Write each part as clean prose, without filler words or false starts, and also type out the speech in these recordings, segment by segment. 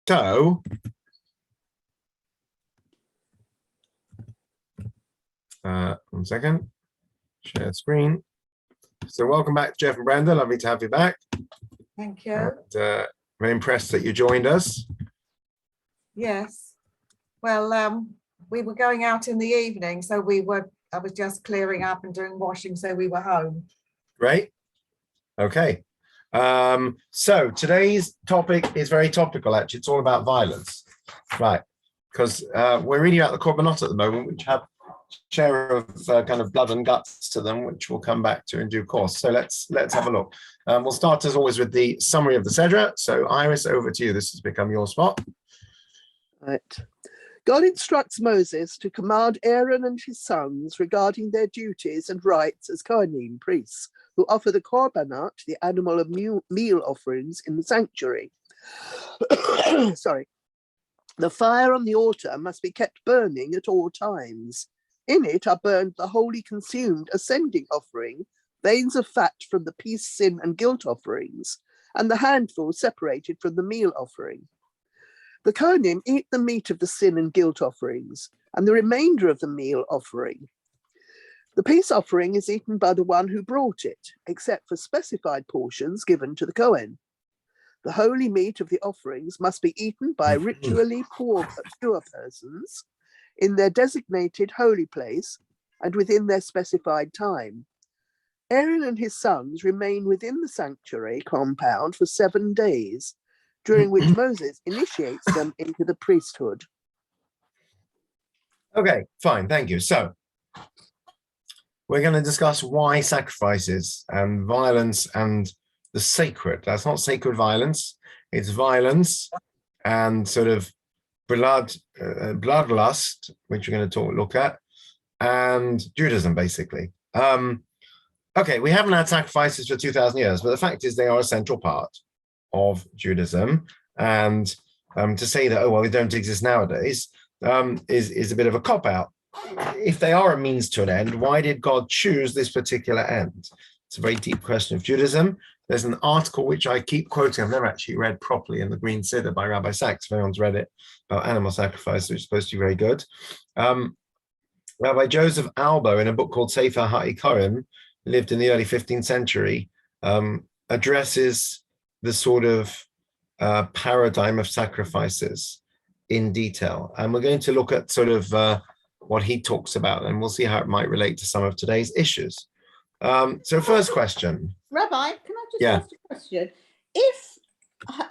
So, one second, share screen. So welcome back, Jeff and Brenda. Lovely to have you back. Thank you. And, very impressed that you joined us. Yes. Well, we were going out in the evening, so I was just clearing up and doing washing, so we were home. Great. Okay. So today's topic is very topical, actually. It's all about violence, right? Because we're reading out the Korbanot at the moment, which have share of kind of blood and guts to them, which we'll come back to in due course. So let's have a look. We'll start as always with the summary of the Sedra. So Iris, over to you. This has become your spot. Right. God instructs Moses to command Aaron and his sons regarding their duties and rights as Kohanim, priests, who offer the korbanot, the animal of meal offerings, in the sanctuary. Sorry. The fire on the altar must be kept burning at all times. In it are burned the wholly consumed ascending offering, veins of fat from the peace, sin, and guilt offerings, and the handful separated from the meal offering. The Kohanim eat the meat of the sin and guilt offerings, and the remainder of the meal offering. The peace offering is eaten by the one who brought it, except for specified portions given to the Kohen. The holy meat of the offerings must be eaten by ritually pure persons in their designated holy place and within their specified time. Aaron and his sons remain within the sanctuary compound for 7 days, during which Moses initiates them into the priesthood. Okay, fine, thank you. So we're going to discuss why sacrifices and violence and the sacred. That's not sacred violence, it's violence and sort of bloodlust, which we're going to look at, and Judaism, basically. Okay, we haven't had sacrifices for 2,000 years, but the fact is they are a central part of Judaism. And to say that, oh, well, they don't exist nowadays, is a bit of a cop-out. If they are a means to an end, why did God choose this particular end? It's a very deep question of Judaism. There's an article which I keep quoting, I've never actually read properly, in the Green Siddur by Rabbi Sachs, if anyone's read it, about animal sacrifice, which is supposed to be very good. Rabbi Joseph Albo, in a book called Sefer HaIkarim, lived in the early 15th century, addresses the sort of paradigm of sacrifices in detail. And we're going to look at sort of what he talks about, and we'll see how it might relate to some of today's issues. So first question. Rabbi, can I just ask a question?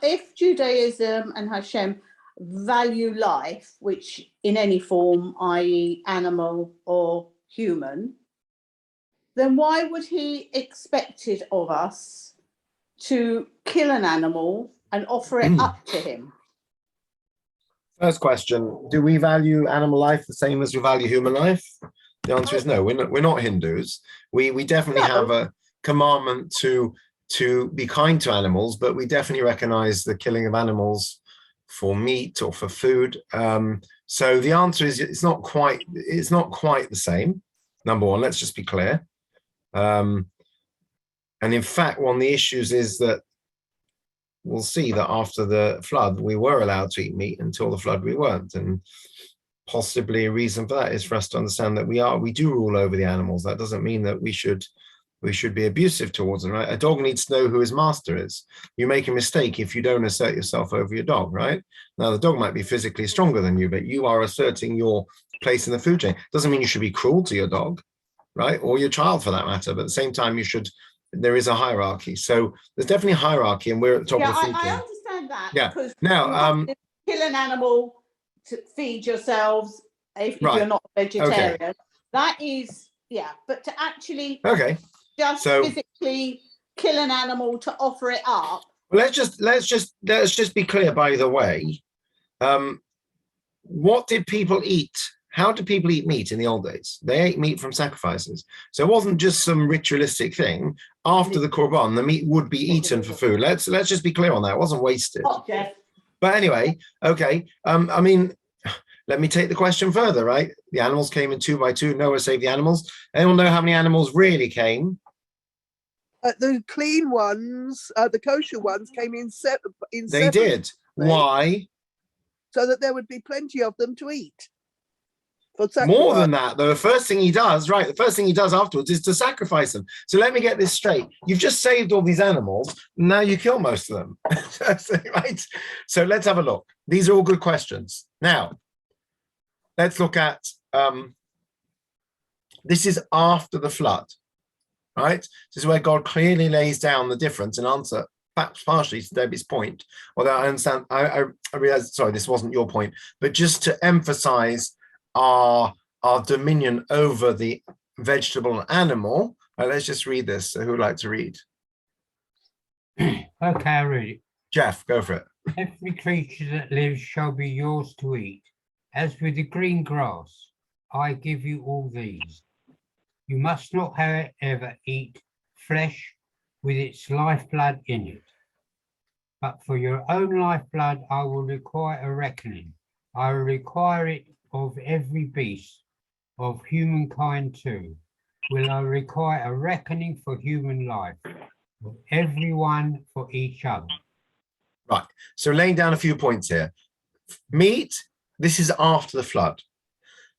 If Judaism and Hashem value life, which in any form, i.e. animal or human, then why would he expect it of us to kill an animal and offer it up to him? First question, do we value animal life the same as we value human life? The answer is no. We're not Hindus. We definitely have a commandment to be kind to animals, but we definitely recognize the killing of animals for meat or for food. So the answer is it's not quite the same. Number one, let's just be clear. And in fact, one of the issues is that we'll see that after the flood, we were allowed to eat meat. Until the flood, we weren't. And possibly a reason for that is for us to understand that we do rule over the animals. That doesn't mean that we should be abusive towards them, right? A dog needs to know who his master is. You make a mistake if you don't assert yourself over your dog, right? Now, the dog might be physically stronger than you, but you are asserting your place in the food chain. Doesn't mean you should be cruel to your dog, right? Or your child for that matter. But at the same time, there is a hierarchy. So there's definitely a hierarchy, and we're at the top of the food chain. I understand that. Yeah. Because now, kill an animal to feed yourselves if you're not a vegetarian. Okay. That is, but to actually physically kill an animal to offer it up. Well, let's just be clear, by the way. What did people eat? How did people eat meat in the old days? They ate meat from sacrifices. So it wasn't just some ritualistic thing. After the Korban, the meat would be eaten for food. Let's just be clear on that. It wasn't wasted. Jeff. But anyway, okay. I mean, let me take the question further, right? The animals came in 2 by 2. Noah saved the animals. Anyone know how many animals really came? The clean ones, the kosher ones, came in seven. They did. Why? so that there would be plenty of them to eat. For More sacrifice. than that, though, the first thing he does afterwards is to sacrifice them. So let me get this straight. You've just saved all these animals. Now you kill most of them. Right? So let's have a look. These are all good questions. Now, let's look at, this is after the flood, right? This is where God clearly lays down the difference and answer, perhaps partially to Debbie's point. Although I understand, I realize, sorry, this wasn't your point, but just to emphasize our dominion over the vegetable and animal. Let's just read this. So who would like to read? Okay, I'll read it. Jeff, go for it. Every creature that lives shall be yours to eat. As with the green grass, I give you all these. You must not, however, eat flesh with its lifeblood in it. But for your own lifeblood, I will require a reckoning. I will require it of every beast, of humankind too. Will I require a reckoning for human life, of everyone for each other. Right. So laying down a few points here. Meat, this is after the flood.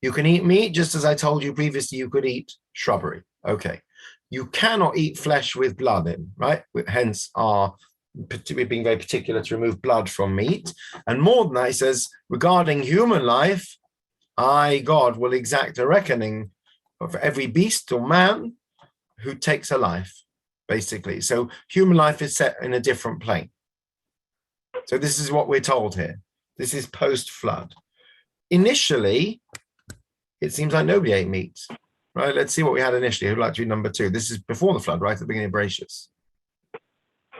You can eat meat, just as I told you previously, you could eat shrubbery. Okay. You cannot eat flesh with blood in, right? Hence we're being very particular to remove blood from meat. And more than that, he says, regarding human life, I, God, will exact a reckoning of every beast or man who takes a life, basically. So human life is set in a different plane. So this is what we're told here. This is post-flood. Initially, it seems like nobody ate meat, right? Let's see what we had initially. Who'd like to read number 2? This is before the flood, right at the beginning of Bereshit.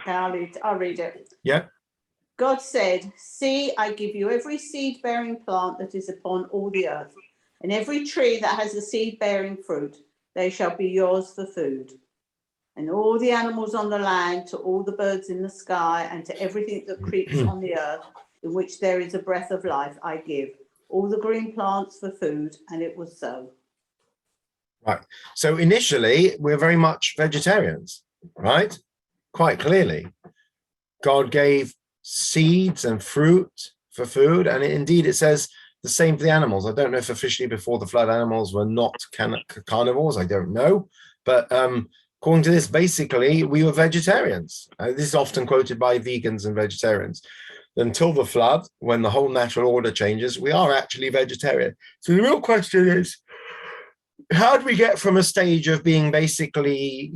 I'll read it. Yeah. God said, see, I give you every seed-bearing plant that is upon all the earth, and every tree that has a seed-bearing fruit, they shall be yours for food. And all the animals on the land, to all the birds in the sky, and to everything that creeps on the earth, in which there is a breath of life, I give all the green plants for food, and it was so. Right. So initially, we're very much vegetarians, right? Quite clearly. God gave seeds and fruit for food, and indeed it says the same for the animals. I don't know if officially before the flood animals were not carnivores. I don't know, but according to this, basically we were vegetarians. This is often quoted by vegans and vegetarians. Until the flood, when the whole natural order changes, we are actually vegetarian. So the real question is, how do we get from a stage of being basically,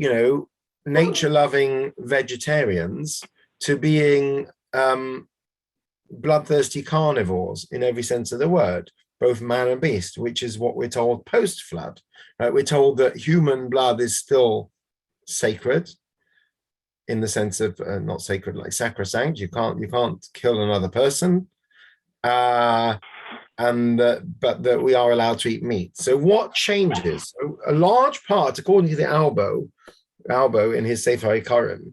nature-loving vegetarians to being bloodthirsty carnivores in every sense of the word, both man and beast, which is what we're told post-flood. We're told that human blood is still sacred, in the sense of not sacred like sacrosanct. You can't kill another person, but that we are allowed to eat meat. So what changes? A large part, according to the Albo in his Sefer Hikarim,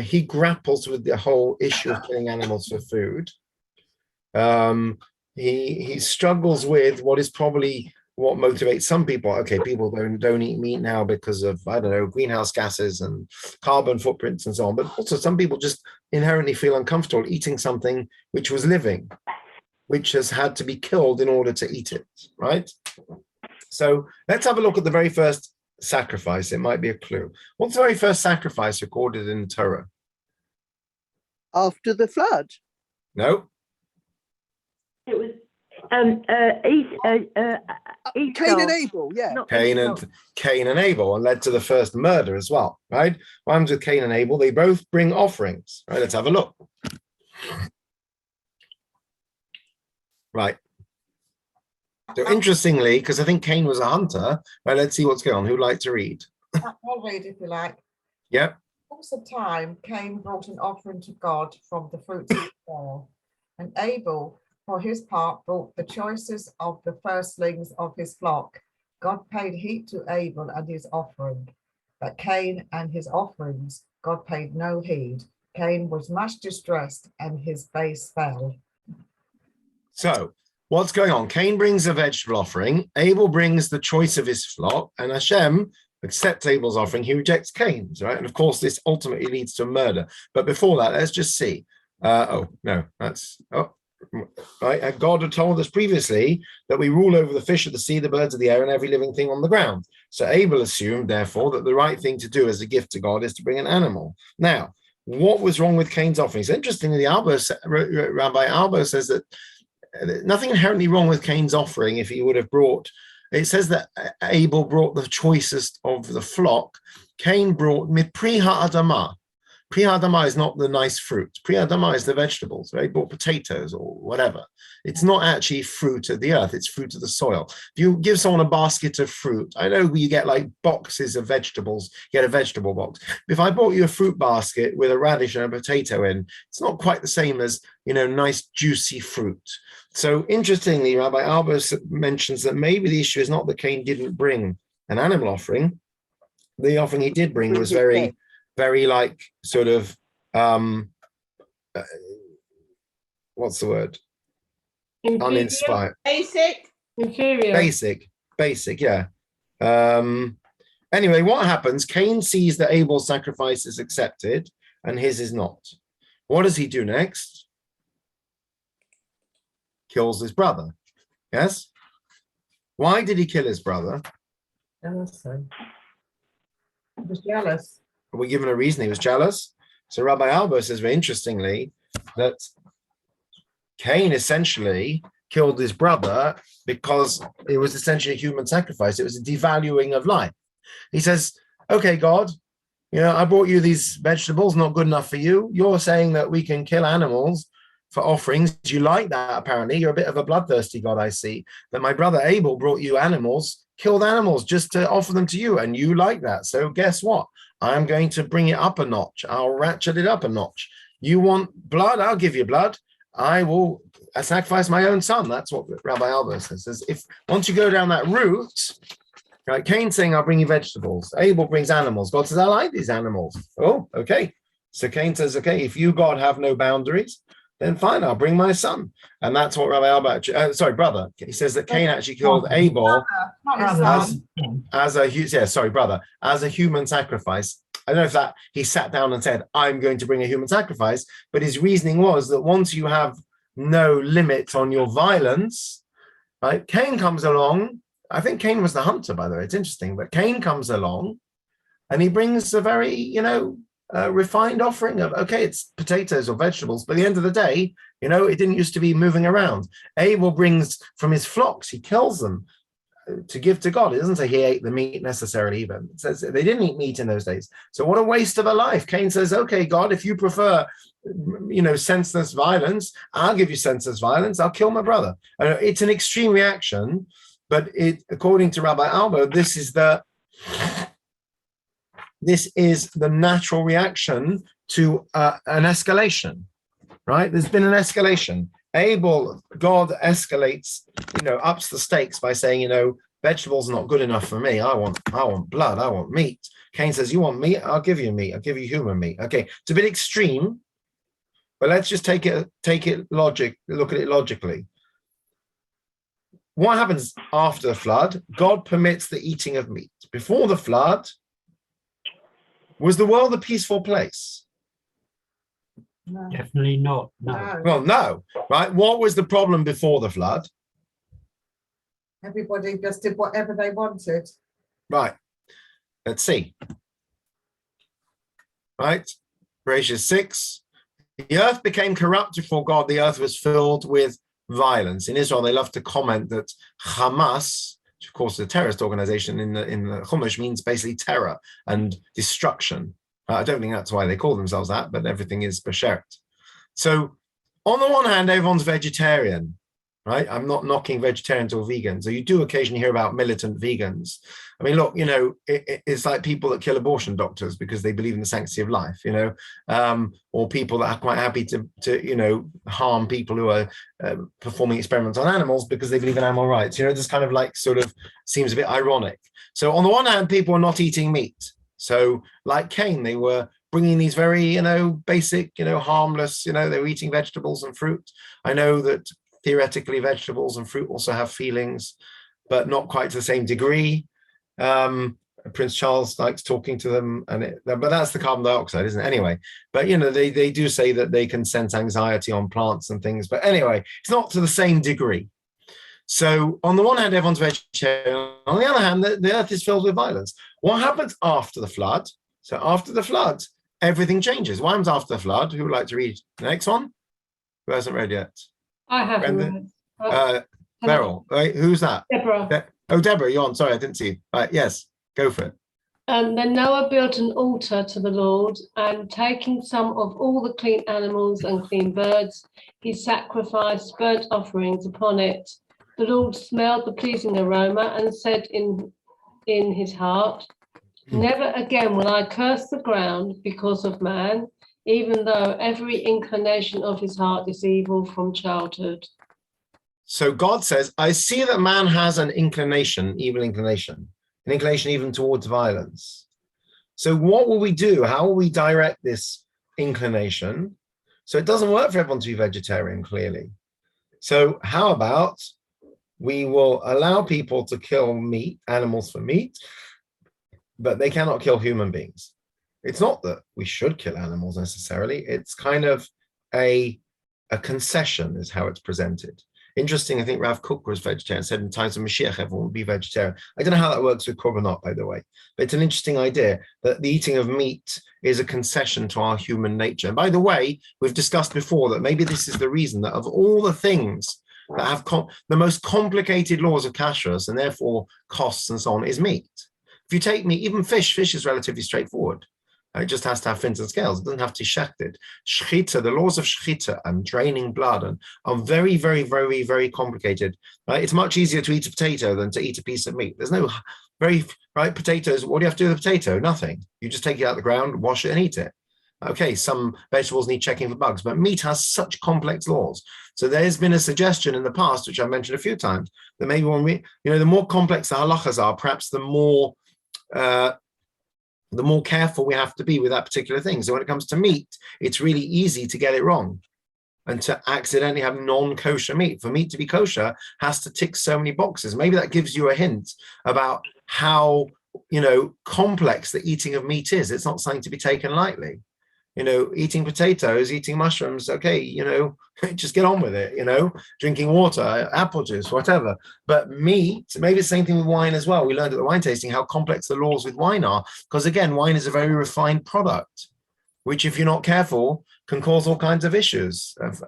he grapples with the whole issue of killing animals for food. He struggles with what is probably what motivates some people. Okay, people don't eat meat now because of, I don't know, greenhouse gases and carbon footprints and so on. But also some people just inherently feel uncomfortable eating something which was living, which has had to be killed in order to eat it, right? So let's have a look at the very first sacrifice. It might be a clue. What's the very first sacrifice recorded in the Torah? After the flood. No. It was Cain and Abel, yeah. Cain and Abel, and led to the first murder as well, right? What happens with Cain and Abel? They both bring offerings, right? Let's have a look. Right. So interestingly, because I think Cain was a hunter, right? Let's see what's going on. Who'd like to read? I'll read if you like. Yep. Once a time, Cain brought an offering to God from the fruits of the soil, and Abel, for his part, brought the choicest of the firstlings of his flock. God paid heed to Abel and his offering, but Cain and his offerings, God paid no heed. Cain was much distressed, and his face fell. So what's going on? Cain brings a vegetable offering. Abel brings the choice of his flock, and Hashem accepts Abel's offering. He rejects Cain's, right? And of course, this ultimately leads to murder. But before that, let's just see. right? And God had told us previously that we rule over the fish of the sea, the birds of the air, and every living thing on the ground. So Abel assumed, therefore, that the right thing to do as a gift to God is to bring an animal. Now, what was wrong with Cain's offerings? Interestingly, Rabbi Albo says that nothing inherently wrong with Cain's offering if he would have brought. It says that Abel brought the choicest of the flock. Cain brought mipri ha'adamah. Pri Adama is not the nice fruit. Pri Adama is the vegetables, right? He bought potatoes or whatever. It's not actually fruit of the earth, it's fruit of the soil. If you give someone a basket of fruit, I know you get like boxes of vegetables, you get a vegetable box. If I bought you a fruit basket with a radish and a potato in, it's not quite the same as, nice juicy fruit. So interestingly, Rabbi Albers mentions that maybe the issue is not that Cain didn't bring an animal offering. The offering he did bring was very like sort of what's the word? Uninspired. Basic, yeah. Anyway, what happens? Cain sees that Abel's sacrifice is accepted and his is not. What does he do next? Kills his brother. Yes? Why did he kill his brother? Jealousy. He was jealous. Are we given a reason he was jealous? So Rabbi Albo says very interestingly that Cain essentially killed his brother because it was essentially a human sacrifice. It was a devaluing of life. He says, okay, God, I brought you these vegetables, not good enough for you. You're saying that we can kill animals for offerings. You like that, apparently. You're a bit of a bloodthirsty God, I see. That my brother Abel brought you killed animals just to offer them to you, and you like that. So guess what? I'm going to bring it up a notch. I'll ratchet it up a notch. You want blood? I'll give you blood. I will sacrifice my own son. That's what Rabbi Albo says. If once you go down that route, right, Cain's saying, I'll bring you vegetables. Abel brings animals. God says, I like these animals. Oh, okay. So Cain says, okay, if you, God, have no boundaries, then fine, I'll bring my son. And that's what Rabbi Albo, brother. He says that Cain actually killed Abel as a human sacrifice. I don't know if that he sat down and said, I'm going to bring a human sacrifice, but his reasoning was that once you have no limit on your violence, right? Cain comes along. I think Cain was the hunter, by the way. It's interesting, but Cain comes along and he brings a very, refined offering of, okay, it's potatoes or vegetables, but at the end of the day, it didn't used to be moving around. Abel brings from his flocks, he kills them to give to God. It doesn't say he ate the meat necessarily even. It says they didn't eat meat in those days. So what a waste of a life. Cain says, okay, God, if you prefer, senseless violence, I'll give you senseless violence. I'll kill my brother. It's an extreme reaction, but according to Rabbi Albo, this is the natural reaction to an escalation, right? There's been an escalation. Abel, God escalates, ups the stakes by saying, vegetables are not good enough for me. I want blood. I want meat. Cain says, you want meat? I'll give you meat. I'll give you human meat. Okay, it's a bit extreme, but let's just look at it logically. What happens after the flood? God permits the eating of meat. Before the flood, was the world a peaceful place? No. Definitely not. No. Well, no, right? What was the problem before the flood? Everybody just did whatever they wanted. Right. Let's see. Right. Bereshit 6. The earth became corrupt before God. The earth was filled with violence. In Israel, they love to comment that Hamas, which of course is a terrorist organization in the Chumash, means basically terror and destruction. I don't think that's why they call themselves that, but everything is beshert. So on the one hand, everyone's vegetarian, right? I'm not knocking vegetarians or vegans. So you do occasionally hear about militant vegans. I mean, look, it's like people that kill abortion doctors because they believe in the sanctity of life, or people that are quite happy to harm people who are performing experiments on animals because they believe in animal rights. This kind of like sort of seems a bit ironic. So on the one hand, people are not eating meat. So like Cain, they were bringing these very, basic, harmless, they were eating vegetables and fruit. I know that theoretically vegetables and fruit also have feelings, but not quite to the same degree. Prince Charles likes talking to them, but that's the carbon dioxide, isn't it? Anyway, but they do say that they can sense anxiety on plants and things. But anyway, it's not to the same degree. So on the one hand, everyone's vegetarian. On the other hand, the earth is filled with violence. What happens after the flood? So after the flood, everything changes. What happens after the flood? Who would like to read the next one? Who hasn't read yet? I haven't Brenda? read. Beryl, right? Who's that? Deborah. Deborah, you're on. Sorry, I didn't see you. Right, yes, go for it. Then Noah built an altar to the Lord, and taking some of all the clean animals and clean birds, he sacrificed burnt offerings upon it. The Lord smelled the pleasing aroma and said in his heart, never again will I curse the ground because of man, even though every inclination of his heart is evil from childhood. So God says, I see that man has an inclination, evil inclination, an inclination even towards violence. So what will we do? How will we direct this inclination? So it doesn't work for everyone to be vegetarian, clearly. So how about we will allow people to kill meat, animals for meat, but they cannot kill human beings. It's not that we should kill animals necessarily. It's kind of a concession is how it's presented. Interesting, I think Rav Kook was vegetarian, said in times of Mashiach, everyone would be vegetarian. I don't know how that works with korbanot, by the way, but it's an interesting idea that the eating of meat is a concession to our human nature. And by the way, we've discussed before that maybe this is the reason that of all the things that have the most complicated laws of kashrus and therefore costs and so on is meat. If you take meat, even fish is relatively straightforward. It just has to have fins and scales. It doesn't have to be shechted. Shechita, the laws of shechita and draining blood are very, very, very, very complicated. Right? It's much easier to eat a potato than to eat a piece of meat. There's no potatoes. What do you have to do with a potato? Nothing. You just take it out of the ground, wash it, and eat it. Okay, some vegetables need checking for bugs, but meat has such complex laws. So there's been a suggestion in the past, which I've mentioned a few times, that maybe when the more complex the halachas are, perhaps the more careful we have to be with that particular thing. So when it comes to meat, it's really easy to get it wrong and to accidentally have non-kosher meat. For meat to be kosher has to tick so many boxes. Maybe that gives you a hint about how, complex the eating of meat is. It's not something to be taken lightly. Eating potatoes, eating mushrooms, okay, just get on with it, drinking water, apple juice, whatever. But meat, maybe it's the same thing with wine as well. We learned at the wine tasting how complex the laws with wine are, because again, wine is a very refined product, which if you're not careful, can cause all kinds of issues of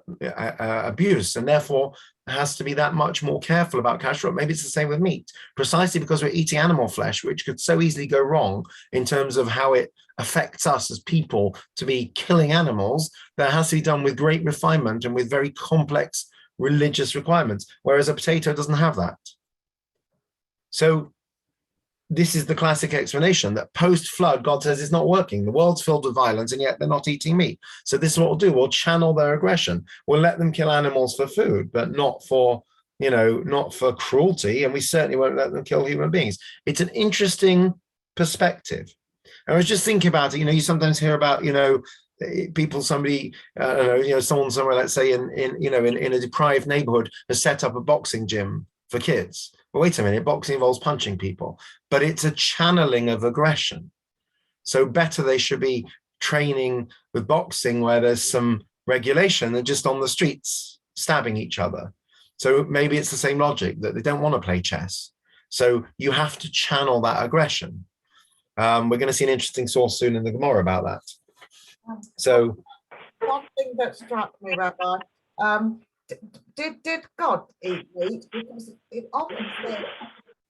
abuse, and therefore has to be that much more careful about kashrut. Maybe it's the same with meat, precisely because we're eating animal flesh, which could so easily go wrong in terms of how it affects us as people to be killing animals. That has to be done with great refinement and with very complex religious requirements, whereas a potato doesn't have that. So this is the classic explanation that post-flood, God says it's not working. The world's filled with violence, and yet they're not eating meat. So this is what we'll do. We'll channel their aggression. We'll let them kill animals for food, but not for cruelty. And we certainly won't let them kill human beings. It's an interesting perspective. I was just thinking about it. You sometimes hear about, people, somebody, someone somewhere, let's say in a deprived neighborhood has set up a boxing gym for kids. Well, wait a minute, boxing involves punching people, but it's a channeling of aggression. So better they should be training with boxing where there's some regulation than just on the streets stabbing each other. So maybe it's the same logic that they don't want to play chess. So you have to channel that aggression. We're going to see an interesting source soon in the Gemara about that. So one thing that struck me, Rabbi, did God eat meat? Because it often said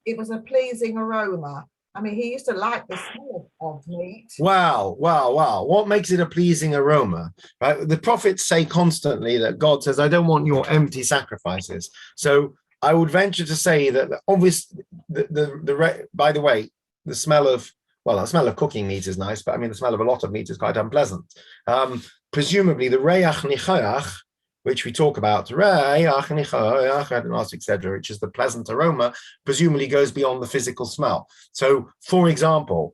it was a pleasing aroma. I mean, he used to like the smell of meat. Wow. What makes it a pleasing aroma? Right? The prophets say constantly that God says, I don't want your empty sacrifices. So I would venture to say that obviously, by the way, the smell of cooking meat is nice, but I mean, the smell of a lot of meat is quite unpleasant. Presumably the reach nichayach, which we talk about, etc., which is the pleasant aroma, presumably goes beyond the physical smell. So, for example,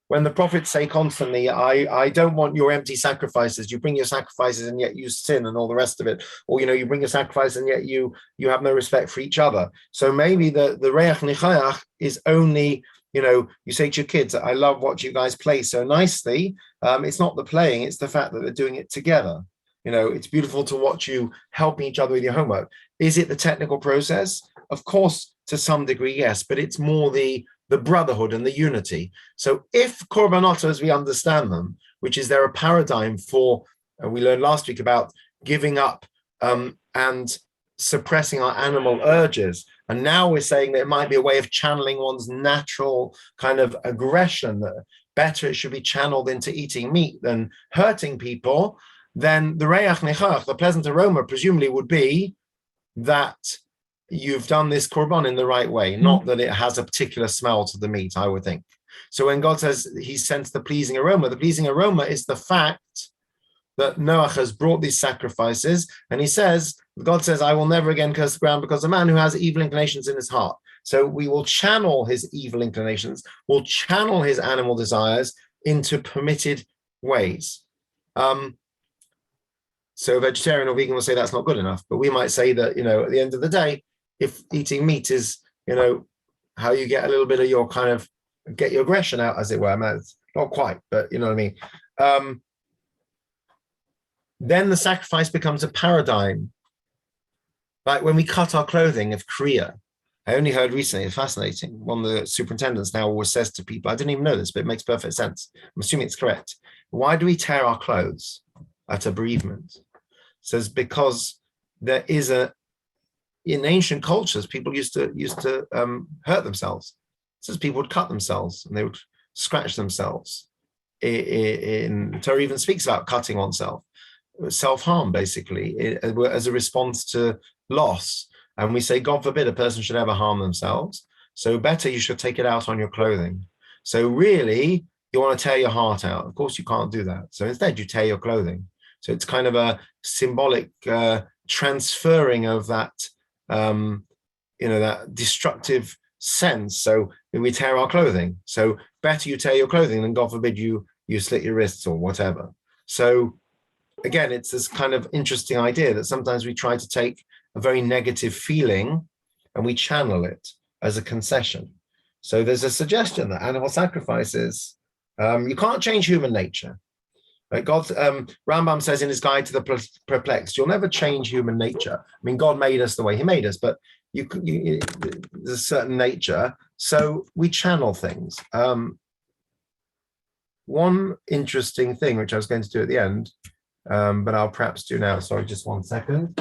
when the prophets say constantly, I don't want your empty sacrifices, you bring your sacrifices and yet you sin and all the rest of it, or, you bring your sacrifice and yet you have no respect for each other. So maybe the reach nichayach is only, you say to your kids, I love watching you guys play so nicely. It's not the playing, it's the fact that they're doing it together. It's beautiful to watch you helping each other with your homework. Is it the technical process? Of course, to some degree, yes, but it's more the brotherhood and the unity. So if korbanot, as we understand them, which is there a paradigm for, we learned last week about giving up and suppressing our animal urges. And now we're saying that it might be a way of channeling one's natural kind of aggression, that better it should be channeled into eating meat than hurting people. Then the reach nechach, the pleasant aroma, presumably would be that you've done this korban in the right way, not that it has a particular smell to the meat, I would think. So when God says he sends the pleasing aroma is the fact that Noah has brought these sacrifices, and God says, I will never again curse the ground because a man who has evil inclinations in his heart. So we will channel his evil inclinations, we'll channel his animal desires into permitted ways. So a vegetarian or vegan will say that's not good enough, but we might say that, at the end of the day, if eating meat is, how you get a little bit of your kind of, get your aggression out, as it were. It's not quite, but you know what I mean? Then the sacrifice becomes a paradigm. Like when we cut our clothing of Kriya, I only heard recently, it's fascinating, one of the superintendents now always says to people, I didn't even know this, but it makes perfect sense. I'm assuming it's correct. Why do we tear our clothes at a bereavement? Says because there is in ancient cultures, people used to hurt themselves. It says people would cut themselves and they would scratch themselves. Torah even speaks about cutting oneself, self-harm basically, as a response to loss. And we say, God forbid a person should ever harm themselves. So better you should take it out on your clothing. So really, you want to tear your heart out. Of course, you can't do that. So instead, you tear your clothing. So it's kind of a symbolic transferring of that, that destructive sense. So we tear our clothing. So better you tear your clothing than, God forbid, you slit your wrists or whatever. So again, it's this kind of interesting idea that sometimes we try to take a very negative feeling and we channel it as a concession. So there's a suggestion that animal sacrifices, you can't change human nature. Right? Rambam says in his guide to the perplexed, you'll never change human nature. I mean, God made us the way he made us, but there's a certain nature. So we channel things. One interesting thing, which I was going to do at the end, but I'll perhaps do now. Sorry, just 1 second.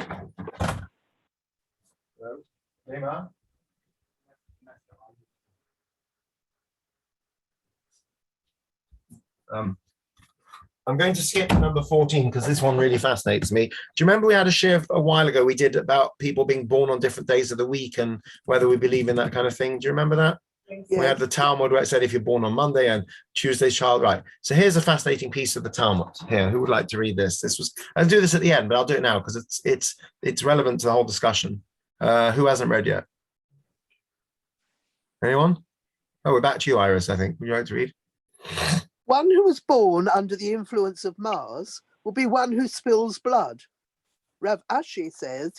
I'm going to skip number 14 because this one really fascinates me. Do you remember we had a share a while ago we did about people being born on different days of the week and whether we believe in that kind of thing? Do you remember that? Yeah. We had the Talmud where it said if you're born on Monday and Tuesday's child, right? So here's a fascinating piece of the Talmud here. Who would like to read this? I'll do this at the end, but I'll do it now because it's relevant to the whole discussion. Who hasn't read yet? Anyone? Oh, we're back to you, Iris, I think. Would you like to read? One who was born under the influence of Mars will be one who spills blood. Rav Ashi says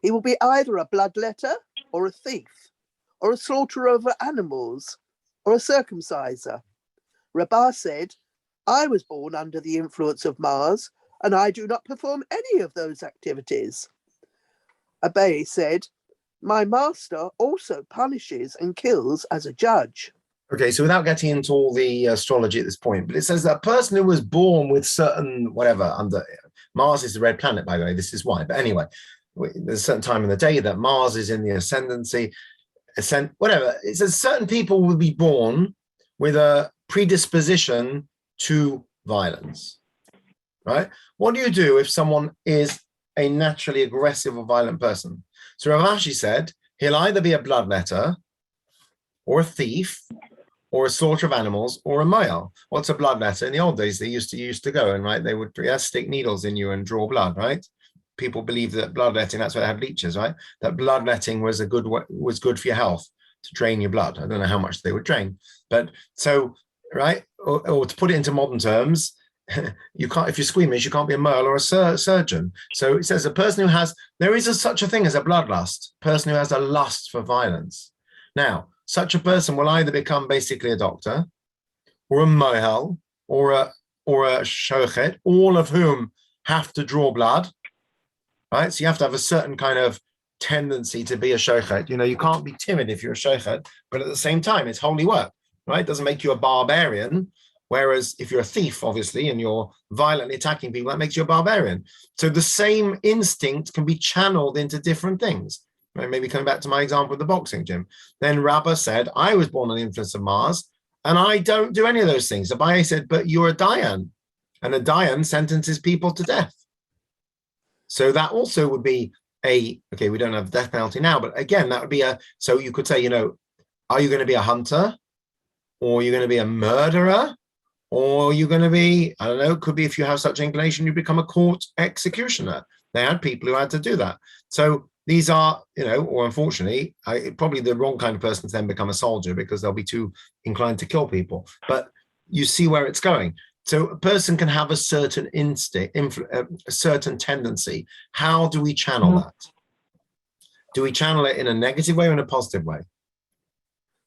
he will be either a bloodletter or a thief, or a slaughterer of animals, or a circumciser. Rabbah said, I was born under the influence of Mars, and I do not perform any of those activities. Abai said, my master also punishes and kills as a judge. Okay, so without getting into all the astrology at this point, but it says that a person who was born with certain, whatever, under Mars is the red planet, by the way, this is why. But anyway, there's a certain time in the day that Mars is in the ascendancy, whatever. It says certain people will be born with a predisposition to violence, right? What do you do if someone is a naturally aggressive or violent person? So Rav Ashi said he'll either be a bloodletter or a thief, or a slaughter of animals, or a moel. What's a bloodletter? In the old days, they used to go and, right, they would stick needles in you and draw blood, right? People believed that bloodletting, that's why they had leeches, right? That bloodletting was good for your health, to drain your blood. I don't know how much they would drain. But so, right, or to put it into modern terms, you can't, if you're squeamish, you can't be a moel or a surgeon. So it says a person who has, there is such a thing as a bloodlust, person who has a lust for violence. Now, such a person will either become basically a doctor or a mohel or a shochet, all of whom have to draw blood, right? So you have to have a certain kind of tendency to be a shochet. You can't be timid if you're a shochet, but at the same time, it's holy work, right? It doesn't make you a barbarian. Whereas if you're a thief, obviously, and you're violently attacking people, that makes you a barbarian. So the same instinct can be channeled into different things. Right? Maybe coming back to my example with the boxing gym. Then Rabbah said, I was born on the influence of Mars, and I don't do any of those things. Abaye said, but you're a Dayan, and a Dayan sentences people to death. So that also would be okay, we don't have death penalty now, but again, that would be so you could say, are you going to be a hunter? Or are you going to be a murderer? Or are you going to be, I don't know, it could be if you have such inclination, you become a court executioner. They had people who had to do that. So these are, or unfortunately, probably the wrong kind of person to then become a soldier because they'll be too inclined to kill people. But you see where it's going. So a person can have a certain instinct, a certain tendency. How do we channel that? Do we channel it in a negative way or in a positive way?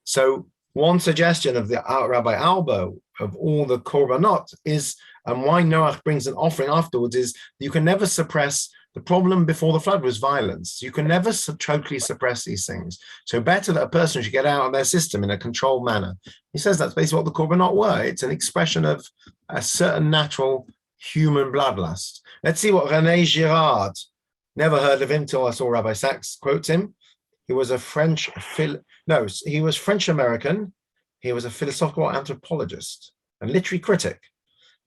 So one suggestion of the Rabbi Albo of all the korbanot is, and why Noach brings an offering afterwards, is you can never suppress. The problem before the flood was violence. You can never totally suppress these things. So better that a person should get out of their system in a controlled manner. He says that's basically what the korbanot were. It's an expression of a certain natural human bloodlust. Let's see what René Girard, never heard of him till I saw Rabbi Sachs quotes him. He was a he was French-American. He was a philosophical anthropologist and literary critic.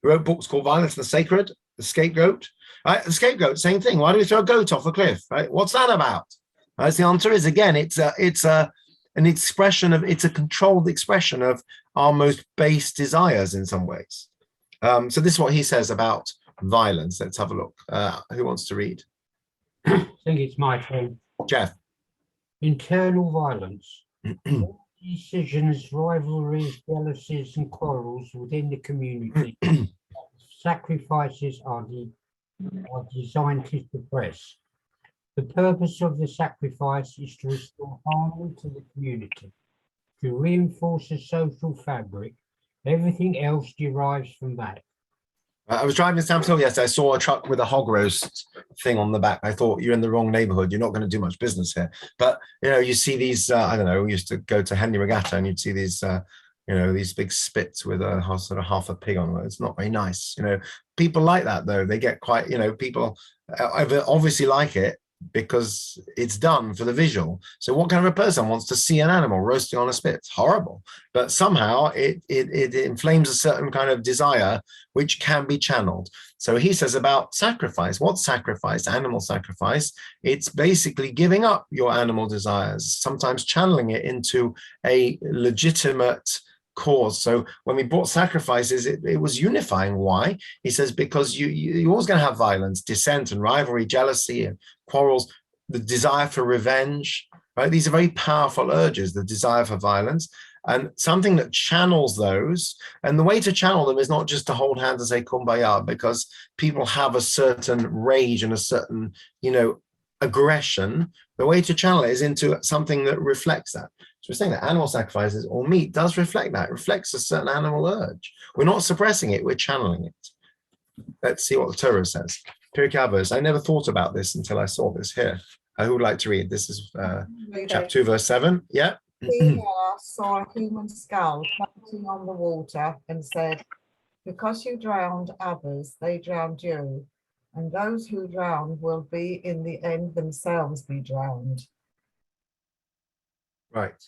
He wrote books called Violence and the Sacred, The Scapegoat. Right? The scapegoat, same thing. Why do we throw a goat off a cliff? Right? What's that about? As the answer is, again, it's a controlled expression of our most base desires in some ways. So this is what he says about violence. Let's have a look. Who wants to read? I think it's my turn. Jeff. Internal violence. Decisions, rivalries, jealousies, and quarrels within the community. Sacrifices are designed to suppress. The purpose of the sacrifice is to restore harmony to the community, to reinforce the social fabric. Everything else derives from that. I was driving to Sam Hill yesterday. I saw a truck with a hog roast thing on the back. I thought, you're in the wrong neighborhood. You're not going to do much business here. But, you see these, I don't know, we used to go to Henley Regatta and you'd see these, these big spits with a sort of half a pig on it. It's not very nice. People like that, though. They get quite, people obviously like it because it's done for the visual. So what kind of a person wants to see an animal roasting on a spit? It's horrible. But somehow it inflames a certain kind of desire which can be channeled. So he says about sacrifice. What sacrifice? Animal sacrifice. It's basically giving up your animal desires, sometimes channeling it into a legitimate cause. So when we brought sacrifices, it was unifying. Why? He says, because you're always going to have violence, dissent and rivalry, jealousy and quarrels, the desire for revenge, right? These are very powerful urges, the desire for violence, and something that channels those. And the way to channel them is not just to hold hands and say kumbaya, because people have a certain rage and a certain, aggression. The way to channel it is into something that reflects that. So we're saying that animal sacrifices or meat does reflect that. It reflects a certain animal urge. We're not suppressing it, we're channeling it. Let's see what the Torah says. Pirkei Avos. I never thought about this until I saw this here. Who would like to read? This is chapter 2, verse 7. Yeah. He saw a human skull floating on the water and said, because you drowned others, they drowned you. And those who drown will be in the end themselves be drowned. Right.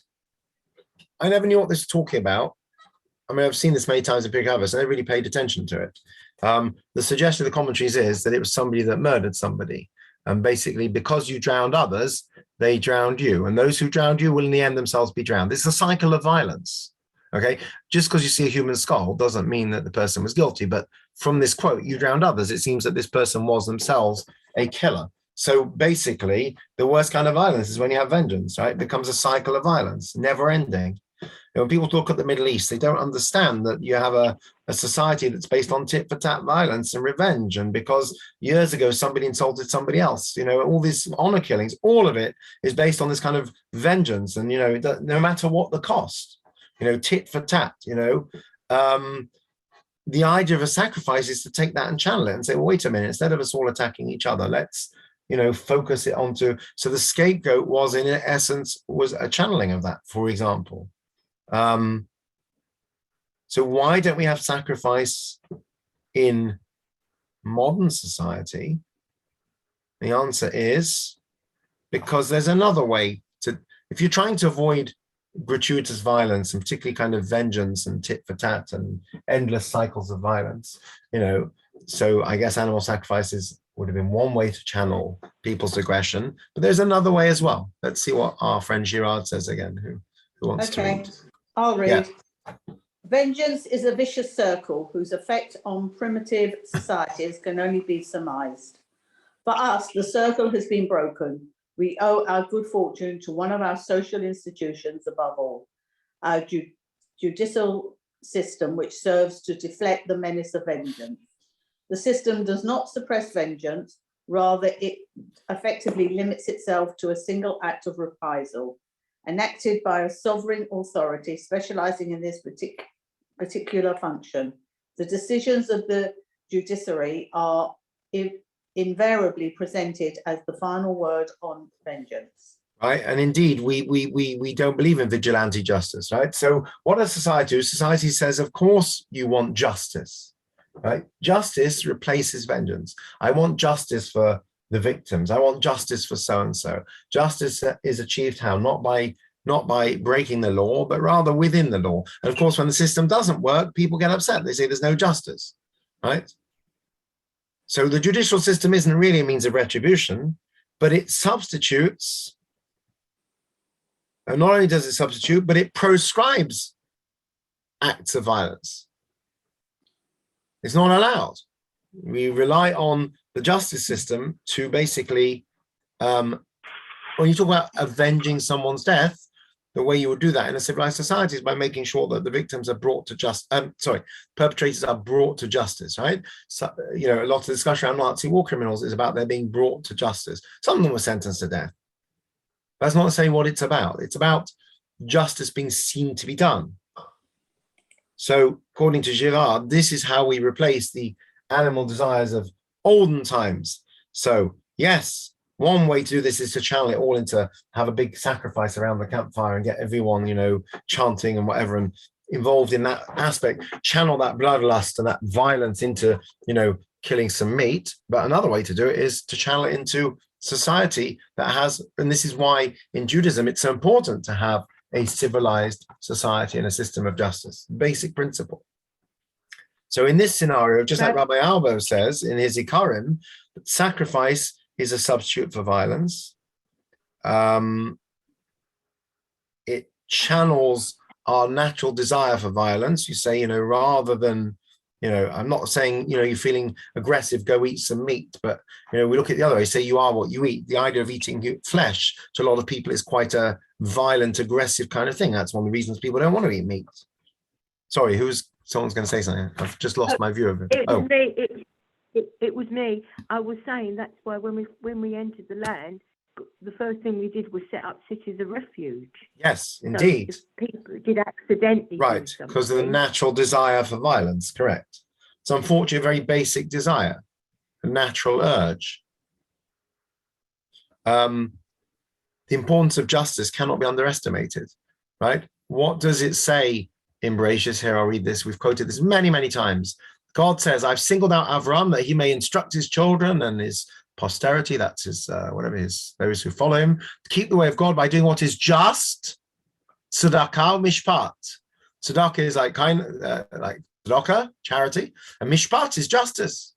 I never knew what this was talking about. I mean, I've seen this many times in Pirkei Avos, and I really paid attention to it. The suggestion of the commentaries is that it was somebody that murdered somebody. And basically, because you drowned others, they drowned you. And those who drowned you will in the end themselves be drowned. It's a cycle of violence. Okay. Just because you see a human skull doesn't mean that the person was guilty. But from this quote, you drowned others, it seems that this person was themselves a killer. So basically, the worst kind of violence is when you have vengeance, right? It becomes a cycle of violence, never ending. When people look at the Middle East, they don't understand that you have a society that's based on tit for tat violence and revenge. And because years ago somebody insulted somebody else, all these honor killings, all of it is based on this kind of vengeance. And no matter what the cost, tit for tat. The idea of a sacrifice is to take that and channel it and say, well, wait a minute, instead of us all attacking each other, let's focus it onto. So the scapegoat was, in essence, was a channeling of that, for example. So why don't we have sacrifice in modern society? The answer is because there's another way to, if you're trying to avoid gratuitous violence, and particularly kind of vengeance and tit for tat and endless cycles of violence, so I guess animal sacrifices would have been one way to channel people's aggression, but there's another way as well. Let's see what our friend Girard says again, who wants to read. I'll read. Yeah. Vengeance is a vicious circle whose effect on primitive societies can only be surmised. For us, the circle has been broken. We owe our good fortune to one of our social institutions above all, our judicial system, which serves to deflect the menace of vengeance. The system does not suppress vengeance, rather it effectively limits itself to a single act of reprisal, enacted by a sovereign authority specializing in this particular function. The decisions of the judiciary are invariably presented as the final word on vengeance. Right, and indeed, we don't believe in vigilante justice, right? So what does society do? Society says, of course, you want justice, right? Justice replaces vengeance. I want justice for the victims. I want justice for so-and-so. Justice is achieved how? Not by breaking the law, but rather within the law. And of course, when the system doesn't work, people get upset. They say there's no justice, right? So the judicial system isn't really a means of retribution, but it substitutes, and not only does it substitute, but it proscribes acts of violence. It's not allowed. We rely on the justice system to basically, when you talk about avenging someone's death, the way you would do that in a civilized society is by making sure that the victims are brought to perpetrators are brought to justice, right? So, a lot of discussion around Nazi war criminals is about their being brought to justice. Some of them were sentenced to death. That's not saying what it's about. It's about justice being seen to be done. So, according to Girard, this is how we replace the animal desires of olden times. So, yes, one way to do this is to channel it all into have a big sacrifice around the campfire and get everyone, chanting and whatever and involved in that aspect, channel that bloodlust and that violence into, killing some meat. But another way to do it is to channel it into society that has, and this is why in Judaism, it's so important to have a civilized society and a system of justice, basic principle. So in this scenario, just like Rabbi Albo says in his Ikarim, sacrifice is a substitute for violence. It channels our natural desire for violence. You say, rather than, I'm not saying, you're feeling aggressive, go eat some meat, but, we look at the other way, say you are what you eat. The idea of eating flesh to a lot of people is quite a violent, aggressive kind of thing. That's one of the reasons people don't want to eat meat. Sorry, someone's going to say something. I've just lost my view of it. It was me. I was saying that's why when we entered the land, the first thing we did was set up cities of refuge. Yes, indeed. So if people did accidentally right, because of the natural desire for violence, correct. It's unfortunately a very basic desire, a natural urge. The importance of justice cannot be underestimated, right? What does it say in Bereshit? Here, I'll read this. We've quoted this many, many times. God says, I've singled out Avram that he may instruct his children and his posterity, that's his, those who follow him, to keep the way of God by doing what is just, tzedakah, mishpat. Tzedakah is like tzedakah, charity, and mishpat is justice,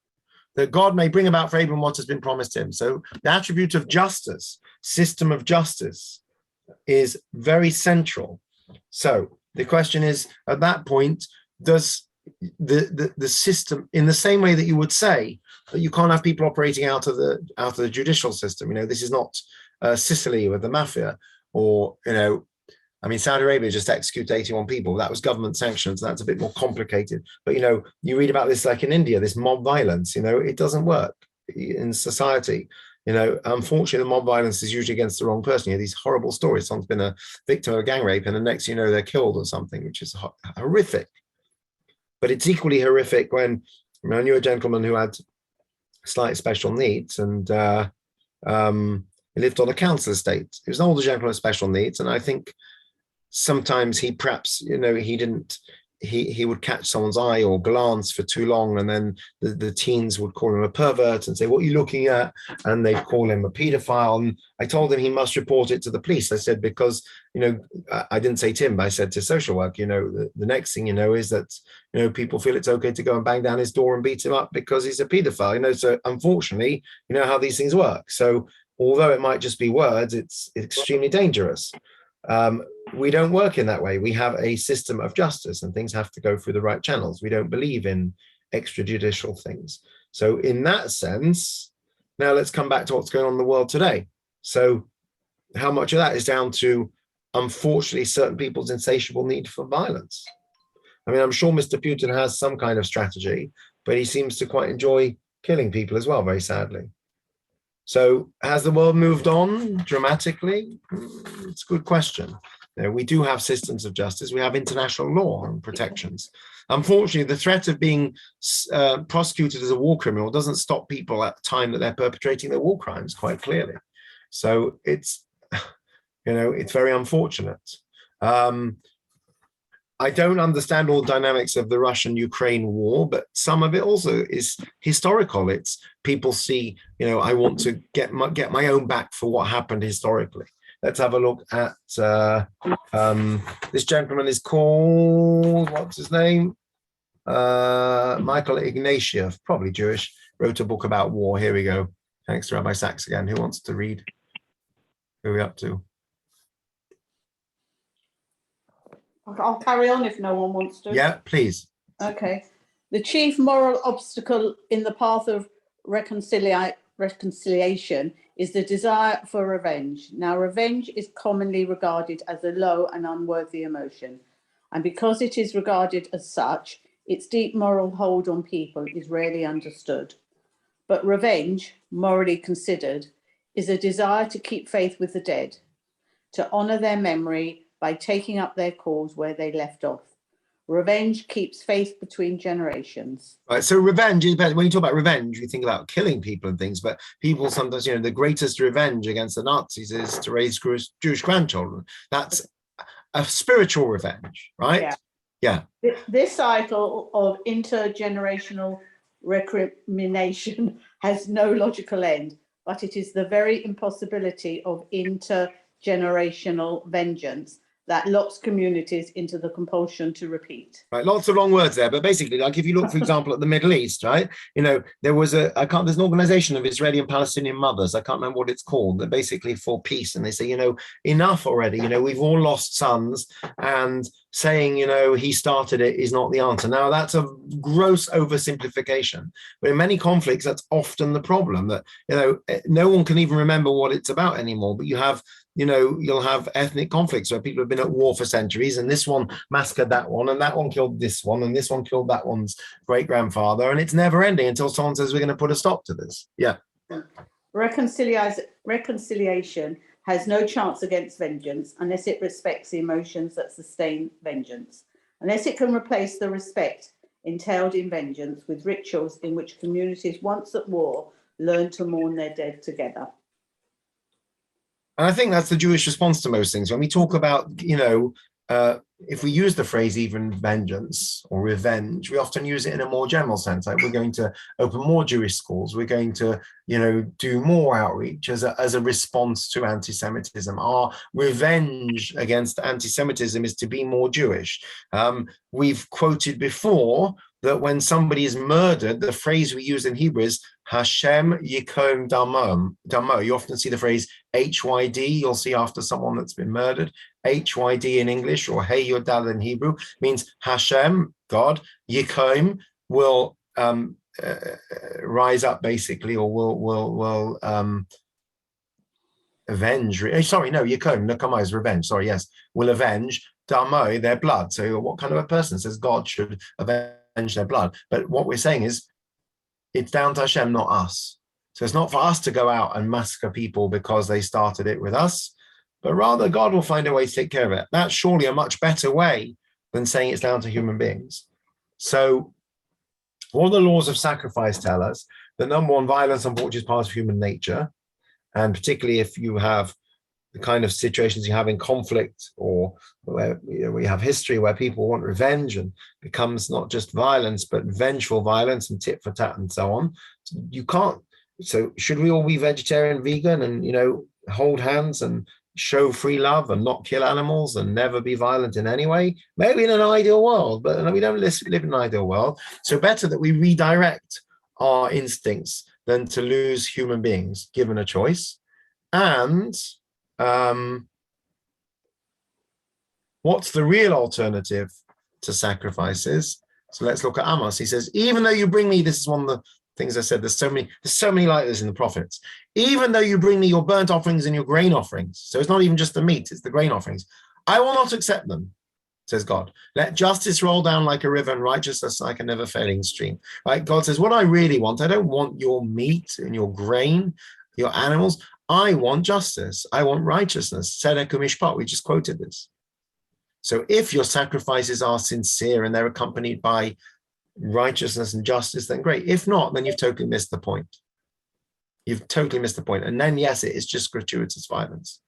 that God may bring about for Abram what has been promised him. So the attribute of justice, system of justice, is very central. So the question is, at that point, does the system, in the same way that you would say that you can't have people operating out of the judicial system, this is not Sicily with the mafia, or I mean, Saudi Arabia just executed 81 people. That was government sanctions. That's a bit more complicated. But, you read about this like in India, this mob violence, it doesn't work in society. Unfortunately, the mob violence is usually against the wrong person. You hear these horrible stories. Someone's been a victim of a gang rape, and the next they're killed or something, which is horrific. But it's equally horrific when I knew a gentleman who had slight special needs, and he lived on a council estate. He was an older gentleman with special needs, and I think sometimes he perhaps, he would catch someone's eye or glance for too long, and then the teens would call him a pervert and say, "What are you looking at?" And they'd call him a paedophile. And I told him he must report it to the police. I said, because, I didn't say to him, but I said to social work, the next thing is that, people feel it's okay to go and bang down his door and beat him up because he's a paedophile, so unfortunately, how these things work. So although it might just be words, it's extremely dangerous. We don't work in that way. We have a system of justice, and things have to go through the right channels. We don't believe in extrajudicial things. So in that sense, now let's come back to what's going on in the world today. So how much of that is down to, unfortunately, certain people's insatiable need for violence? I mean, I'm sure Mr. Putin has some kind of strategy, but he seems to quite enjoy killing people as well, very sadly. So has the world moved on dramatically? It's a good question. We do have systems of justice. We have international law and protections. Unfortunately, the threat of being prosecuted as a war criminal doesn't stop people at the time that they're perpetrating their war crimes, quite clearly. So it's, it's very unfortunate. I don't understand all the dynamics of the Russian-Ukraine war, but some of it also is historical. It's people see, I want to get my own back for what happened historically. Let's have a look at this gentleman is called, what's his name? Michael Ignatieff, probably Jewish, wrote a book about war. Here we go. Thanks to Rabbi Sachs again. Who wants to read? Who are we up to? I'll carry on if no one wants to. Yeah, please. Okay. The chief moral obstacle in the path of reconciliation is the desire for revenge. Now, revenge is commonly regarded as a low and unworthy emotion. And because it is regarded as such, its deep moral hold on people is rarely understood. But revenge, morally considered, is a desire to keep faith with the dead, to honour their memory by taking up their cause where they left off. Revenge keeps faith between generations. Right. So revenge, when you talk about revenge, we think about killing people and things, but people sometimes, the greatest revenge against the Nazis is to raise Jewish grandchildren. That's a spiritual revenge, right? Yeah. This cycle of intergenerational recrimination has no logical end, but it is the very impossibility of intergenerational vengeance that locks communities into the compulsion to repeat. Right, lots of long words there, but basically, like if you look, for example, at the Middle East, right? There was there's an organization of Israeli and Palestinian mothers. I can't remember what it's called. They're basically for peace, and they say, enough already. We've all lost sons, and saying, he started it is not the answer. Now, that's a gross oversimplification, but in many conflicts, that's often the problem. That no one can even remember what it's about anymore. But you have you'll have ethnic conflicts where people have been at war for centuries, and this one massacred that one, and that one killed this one, and this one killed that one's great-grandfather, and it's never ending until someone says we're going to put a stop to this. Yeah. Reconciliation has no chance against vengeance unless it respects the emotions that sustain vengeance, unless it can replace the respect entailed in vengeance with rituals in which communities once at war learn to mourn their dead together. And I think that's the Jewish response to most things. When we talk about, if we use the phrase even vengeance or revenge, we often use it in a more general sense. Like we're going to open more Jewish schools. We're going to, do more outreach as a response to anti-Semitism. Our revenge against anti-Semitism is to be more Jewish. We've quoted before that when somebody is murdered, the phrase we use in Hebrew is Hashem Yikom Damo. You often see the phrase HYD, you'll see after someone that's been murdered. HYD in English or Hey Yodal in Hebrew means Hashem, God, Yikom will rise up basically, or will avenge. Sorry, no, Yikon, Nakamai is revenge. Sorry, yes, will avenge Damo, their blood. So what kind of a person says God should avenge their blood? But what we're saying is it's down to Hashem, not us. So it's not for us to go out and massacre people because they started it with us, but rather God will find a way to take care of it. That's surely a much better way than saying it's down to human beings. So all the laws of sacrifice tell us that number one, violence unfortunately is part of human nature. And particularly if you have the kind of situations you have in conflict, or where we have history where people want revenge and becomes not just violence, but vengeful violence and tit for tat and so on. You can't. So should we all be vegetarian, vegan, and hold hands and show free love and not kill animals and never be violent in any way? Maybe in an ideal world, but we don't live in an ideal world. So better that we redirect our instincts than to lose human beings given a choice. And what's the real alternative to sacrifices? So let's look at Amos. He says, even though you bring me, this is one of the things I said, there's so many like this in the prophets. Even though you bring me your burnt offerings and your grain offerings, so it's not even just the meat, it's the grain offerings, I will not accept them, says God. Let justice roll down like a river and righteousness like a never failing stream. Right? God says, what I really want, I don't want your meat and your grain, your animals. I want justice. I want righteousness. Tzedek u'mishpat, we just quoted this. So if your sacrifices are sincere and they're accompanied by righteousness and justice, then great. If not, then you've totally missed the point. You've totally missed the point. And then, yes, it is just gratuitous violence.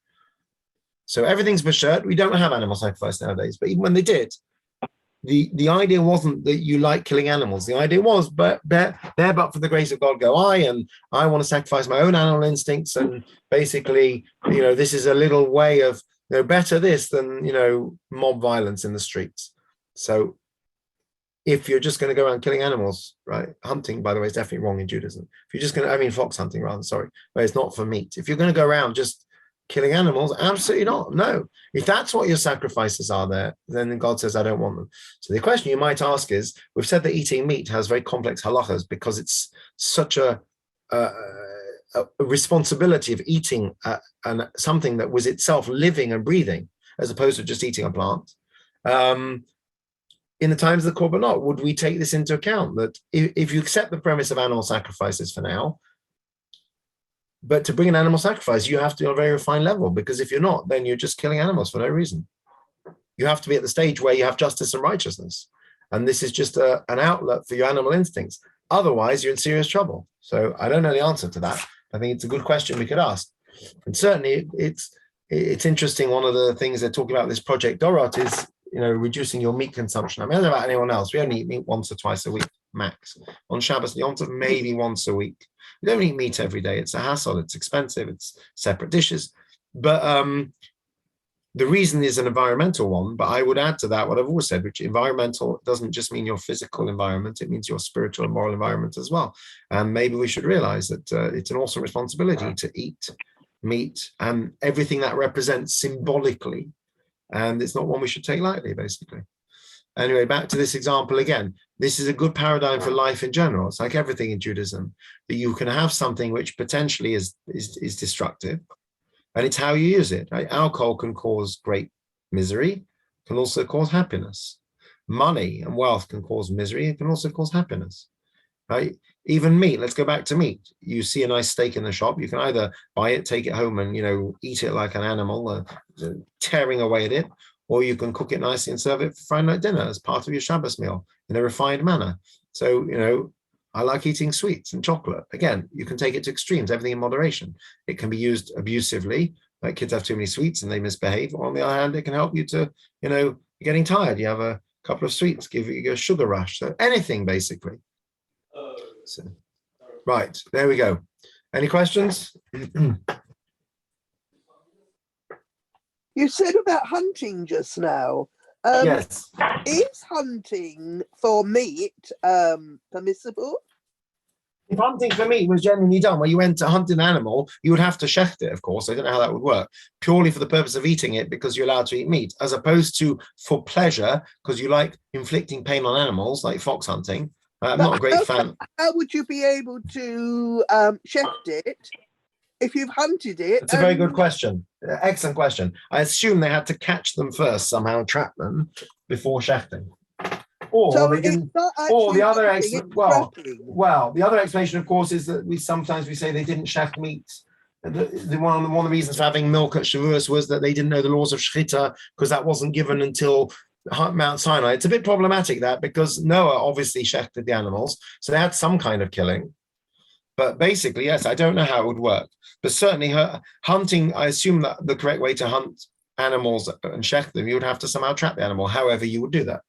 So everything's bashert. We don't have animal sacrifice nowadays, but even when they did, the idea wasn't that you like killing animals. The idea was, but for the grace of God go I, and I want to sacrifice my own animal instincts. And basically, this is a little way of, better this than, mob violence in the streets. So if you're just going to go around killing animals, right? Hunting, by the way, is definitely wrong in Judaism. If you're just going to, fox hunting rather, sorry, but it's not for meat. If you're going to go around just killing animals, absolutely not. No. If that's what your sacrifices are there, then God says, I don't want them. So the question you might ask is, we've said that eating meat has very complex halachas because it's such a responsibility of eating something that was itself living and breathing, as opposed to just eating a plant. In the times of the Korbanot, would we take this into account? That if you accept the premise of animal sacrifices for now, but to bring an animal sacrifice, you have to be on a very refined level, because if you're not, then you're just killing animals for no reason. You have to be at the stage where you have justice and righteousness. And this is just an outlet for your animal instincts. Otherwise, you're in serious trouble. So I don't know the answer to that. I think it's a good question we could ask. And certainly it's interesting. One of the things they're talking about this Project Dorot is, reducing your meat consumption. I don't know about anyone else. We only eat meat once or twice a week, max. On Shabbos, Yom Tov, maybe once a week. We don't eat meat every day. It's a hassle. It's expensive. It's separate dishes. But the reason is an environmental one. But I would add to that what I've always said, which environmental doesn't just mean your physical environment. It means your spiritual and moral environment as well. And maybe we should realize that it's an awesome responsibility to eat meat and everything that represents symbolically. And it's not one we should take lightly, basically. Anyway, back to this example again. This is a good paradigm for life in general. It's like everything in Judaism, that you can have something which potentially is destructive, and it's how you use it. Right? Alcohol can cause great misery, can also cause happiness. Money and wealth can cause misery, it can also cause happiness. Right? Even meat, let's go back to meat. You see a nice steak in the shop, you can either buy it, take it home and, eat it like an animal, tearing away at it, or you can cook it nicely and serve it for Friday night dinner as part of your Shabbos meal in a refined manner. So, I like eating sweets and chocolate. Again, you can take it to extremes, everything in moderation. It can be used abusively, like kids have too many sweets and they misbehave. Or on the other hand, it can help you to, you're getting tired. You have a couple of sweets, give you a sugar rush. So anything, basically. So, right, there we go. Any questions? You said about hunting just now. Yes. Is hunting for meat permissible? If hunting for meat was genuinely done, where you went to hunt an animal, you would have to shecht it, of course. I don't know how that would work. Purely for the purpose of eating it because you're allowed to eat meat, as opposed to for pleasure because you like inflicting pain on animals, like fox hunting. I'm not a great fan. How would you be able to shecht it if you've hunted it, It's a very good and- question. Excellent question. I assume they had to catch them first somehow, trap them before shechting. Or So they it's didn't. not Or the actually other hunting, it's well, trapping. well, the other explanation, of course, is that we sometimes say they didn't shecht meat. One of the reasons for having milk at Shavuos was that they didn't know the laws of shechita because that wasn't given until Mount Sinai. It's a bit problematic that because Noah obviously shechted the animals, so they had some kind of killing. But basically, yes, I don't know how it would work. But certainly hunting, I assume that the correct way to hunt animals and shecht them, you would have to somehow trap the animal, however you would do that.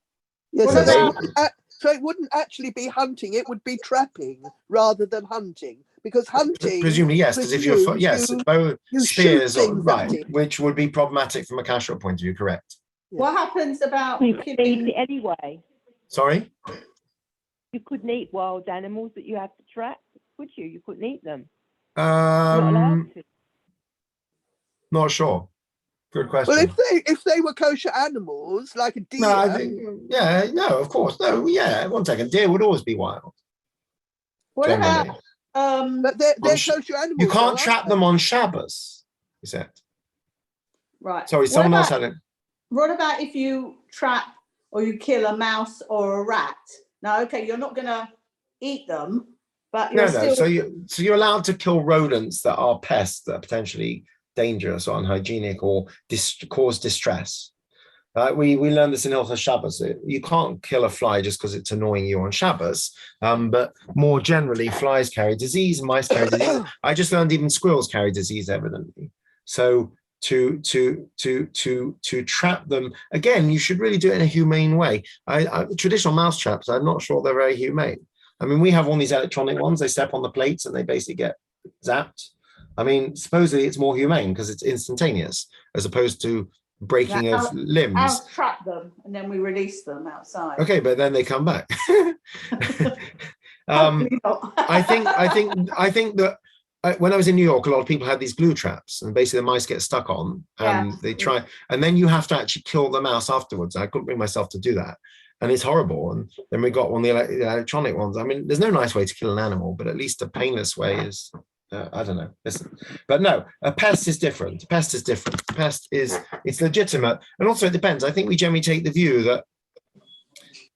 Yeah, What so, about- so it wouldn't actually be hunting, it would be trapping rather than hunting. Because hunting, Presumably, yes, because if you're, presumes yes, you- bow, you spears, shoot things at right, it. which would be problematic from a kashrut point of view, correct? What happens about You couldn't eat killing? it anyway. Sorry? You couldn't eat wild animals that you have to trap, could you? You couldn't eat them. You're not allowed to. Not sure. Good question. Well, if they were kosher animals, like a deer, No, I think, yeah, no, of course. No, yeah, 1 second. Deer would always be wild. What Generally. about but they're On sh- kosher animals. You though, can't aren't trap they? them on Shabbos, he said. right? Sorry, What someone else about- had it. What about if you trap or you kill a mouse or a rat? Now, okay, you're not going to eat them, but you're No, no. still. So you're allowed to kill rodents that are pests that are potentially dangerous or unhygienic or cause distress. We learned this in Hilchos Shabbos. You can't kill a fly just because it's annoying you on Shabbos. But more generally, flies carry disease, mice carry disease. I just learned even squirrels carry disease, evidently. So to trap them again, you should really do it in a humane way. Traditional mouse traps, I'm not sure they're very humane. I mean, we have all these electronic ones. They step on the plates and they basically get zapped. I mean, supposedly it's more humane because it's instantaneous as opposed to breaking Now, of limbs. I'll trap them and then we release them outside. Okay, but then they come back. Hopefully not. I think that when I was in New York, a lot of people had these glue traps, and basically the mice get stuck on, and they try, and then you have to actually kill the mouse afterwards. I couldn't bring myself to do that, and it's horrible. And then we got one of the electronic ones. I mean, there's no nice way to kill an animal, but at least a painless way is. I don't know. Listen, but no, a pest is different. A pest is different. A pest is it's legitimate, and also it depends. I think we generally take the view that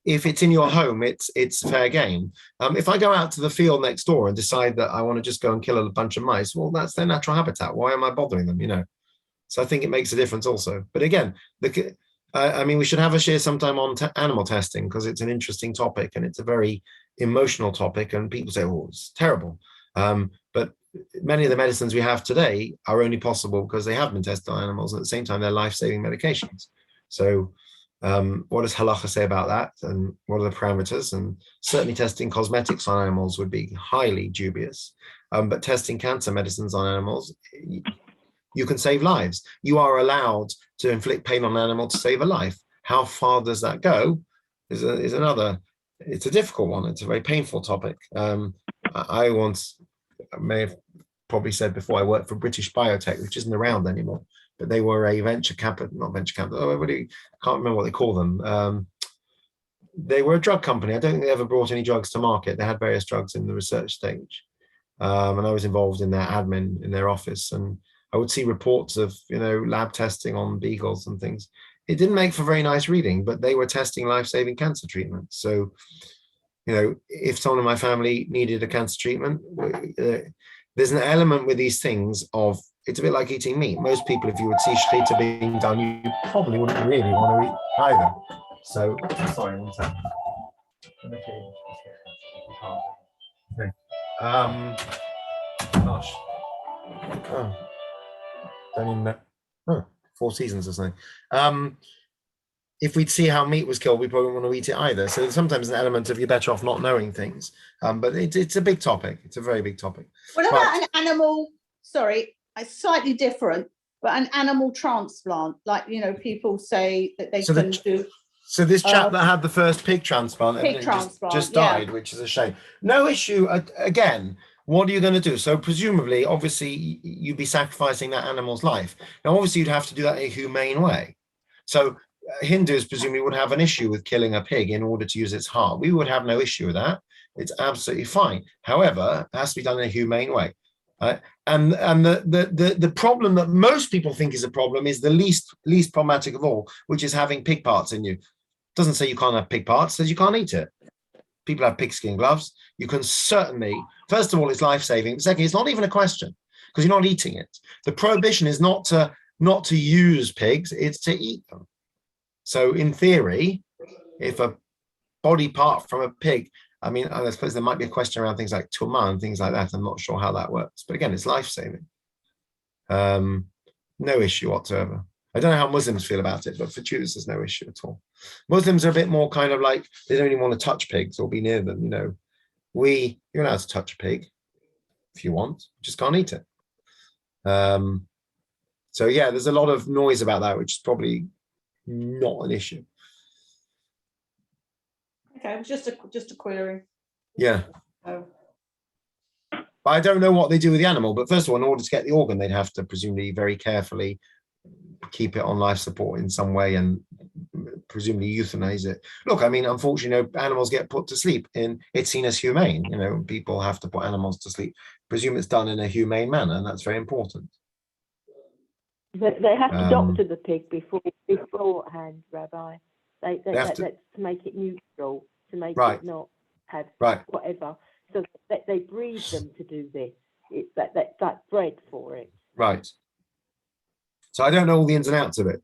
if it's in your home, it's fair game. If I go out to the field next door and decide that I want to just go and kill a bunch of mice, well, that's their natural habitat. Why am I bothering them? You know. So I think it makes a difference also. But again, I mean, we should have a share sometime on animal testing because it's an interesting topic and it's a very emotional topic, and people say, "Oh, it's terrible." But many of the medicines we have today are only possible because they have been tested on animals. At the same time, they're life-saving medications. So what does halacha say about that? And what are the parameters? And certainly testing cosmetics on animals would be highly dubious. But testing cancer medicines on animals, you can save lives. You are allowed to inflict pain on an animal to save a life. How far does that go is another, it's a difficult one. It's a very painful topic. I may have probably said before, I worked for British Biotech, which isn't around anymore, but they were a venture capital, not venture capital, I can't remember what they call them. They were a drug company. I don't think they ever brought any drugs to market. They had various drugs in the research stage. And I was involved in their admin in their office. And I would see reports of, lab testing on beagles and things. It didn't make for very nice reading, but they were testing life-saving cancer treatments. So, if someone in my family needed a cancer treatment, there's an element with these things of, it's a bit like eating meat. Most people, if you would see shechita being done, you probably wouldn't really want to eat either. So, sorry, one second. Okay. Gosh. Oh, don't even know. Oh, 4 seasons or something. If we'd see how meat was killed, we probably wouldn't want to eat it either. So sometimes an element of you're better off not knowing things. But it's a big topic. It's a very big topic. What about an animal? Sorry, it's slightly different, but an animal transplant, like people say that they can do. So this chap that had the first pig transplant, just died, which is a shame. No issue. Again, what are you going to do? So presumably, obviously, you'd be sacrificing that animal's life. Now, obviously, you'd have to do that in a humane way. So Hindus presumably would have an issue with killing a pig in order to use its heart. We would have no issue with that. It's absolutely fine. However, it has to be done in a humane way. And the problem that most people think is a problem is the least problematic of all, which is having pig parts in you. Doesn't say you can't have pig parts, says you can't eat it. People have pigskin gloves. You can certainly, first of all, it's life-saving. Second, it's not even a question because you're not eating it. The prohibition is not to use pigs, it's to eat them. So in theory, if a body part from a pig, I mean, I suppose there might be a question around things like tuma and things like that. I'm not sure how that works, but again, it's life-saving. No issue whatsoever. I don't know how Muslims feel about it, but for Jews, there's no issue at all. Muslims are a bit more kind of like, they don't even want to touch pigs or be near them, you know. You're allowed to touch a pig if you want, just can't eat it. So yeah, there's a lot of noise about that, which is probably not an issue. Okay, just a query. Yeah. Oh. But I don't know what they do with the animal, but first of all, in order to get the organ, they'd have to presumably very carefully keep it on life support in some way and presumably euthanize it. Look, I mean, unfortunately, animals get put to sleep and it's seen as humane. You know, people have to put animals to sleep. Presume it's done in a humane manner, and that's very important. But they have to doctor the pig beforehand, Rabbi. They have to make it neutral, to make it not have whatever. So they breed them to do this. It's that bred for it. Right. So I don't know all the ins and outs of it,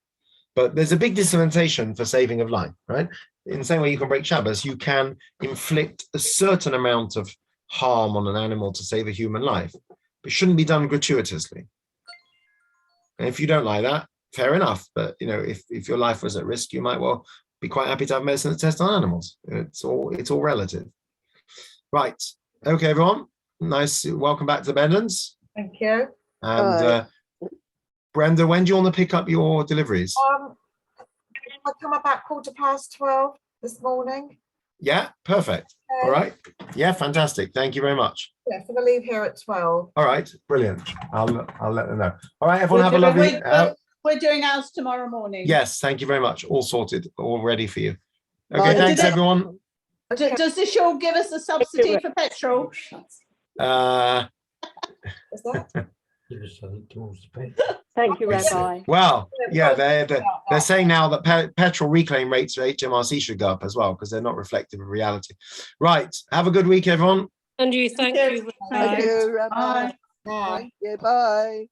but there's a big dispensation for saving of life, right? In the same way you can break Shabbos, you can inflict a certain amount of harm on an animal to save a human life, but it shouldn't be done gratuitously. And if you don't like that, fair enough. But you know, if your life was at risk, you might well be quite happy to have medicine to test on animals. It's all relative. Right. Okay, everyone. Nice. Welcome back to the Bendons. Thank you. And Brenda, when do you want to pick up your deliveries? I come about 12:15 this morning. Yeah, perfect. Okay. All right. Yeah, fantastic. Thank you very much. Yes, I'm gonna leave here at 12. All right, brilliant. I'll let them know. All right, everyone, have a lovely. We're doing ours tomorrow morning. Yes, thank you very much. All sorted, all ready for you. Okay, Right. thanks, everyone. Does the shul give us a subsidy for petrol? Is that? Give us something towards the pig. Thank you, Rabbi. Well, yeah, they're saying now that petrol reclaim rates for HMRC should go up as well because they're not reflective of reality. Right. Have a good week, everyone. And you, thank you. Thank you, Rabbi. Bye. Yeah, bye.